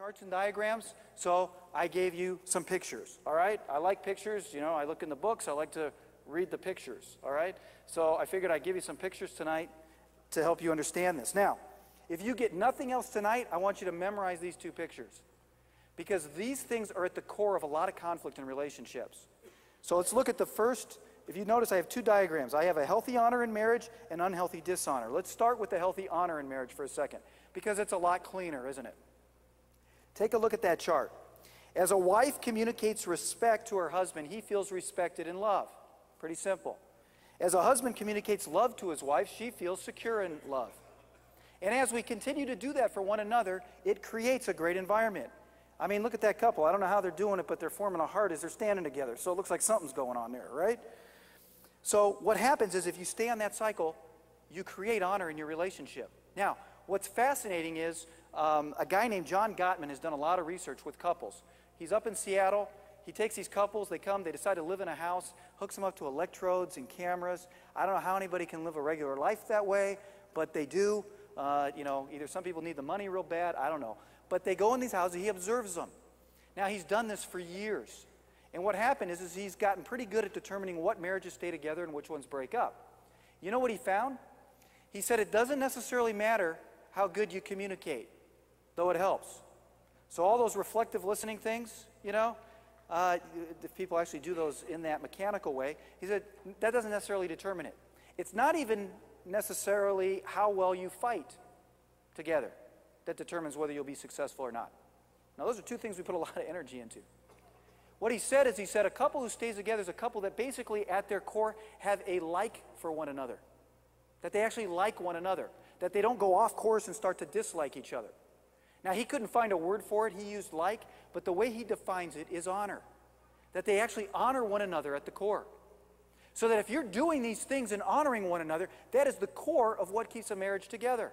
charts and diagrams, so I gave you some pictures, all right? I like pictures, you know, I look in the books, I like to read the pictures, all right? So I figured I'd give you some pictures tonight to help you understand this. Now, if you get nothing else tonight, I want you to memorize these two pictures, because these things are at the core of a lot of conflict in relationships. So let's look at the first. If you notice, I have two diagrams. I have a healthy honor in marriage and unhealthy dishonor. Let's start with the healthy honor in marriage for a second, because it's a lot cleaner, isn't it? Take a look at that chart. As a wife communicates respect to her husband, he feels respected and loved. Pretty simple. As a husband communicates love to his wife, she feels secure in love. And as we continue to do that for one another, it creates a great environment. I mean, look at that couple. I don't know how they're doing it, but they're forming a heart as they're standing together. So it looks like something's going on there, right? So what happens is if you stay on that cycle, you create honor in your relationship. Now, what's fascinating is a guy named John Gottman has done a lot of research with couples. He's up in Seattle. He takes these couples, they come, they decide to live in a house, hooks them up to electrodes and cameras. I don't know how anybody can live a regular life that way, but they do. You know, either some people need the money real bad, I don't know. But they go in these houses, he observes them. Now, he's done this for years. And what happened is he's gotten pretty good at determining what marriages stay together and which ones break up. You know what he found? He said it doesn't necessarily matter how good you communicate, though it helps. So all those reflective listening things, you know, if people actually do those in that mechanical way, he said that doesn't necessarily determine it. It's not even necessarily how well you fight together that determines whether you'll be successful or not. Now, those are two things we put a lot of energy into. What he said is, he said a couple who stays together is a couple that basically at their core have a like for one another, that they actually like one another, that they don't go off course and start to dislike each other. Now, he couldn't find a word for it. He used like, but the way he defines it is honor, that they actually honor one another at the core. So that if you're doing these things and honoring one another, that is the core of what keeps a marriage together.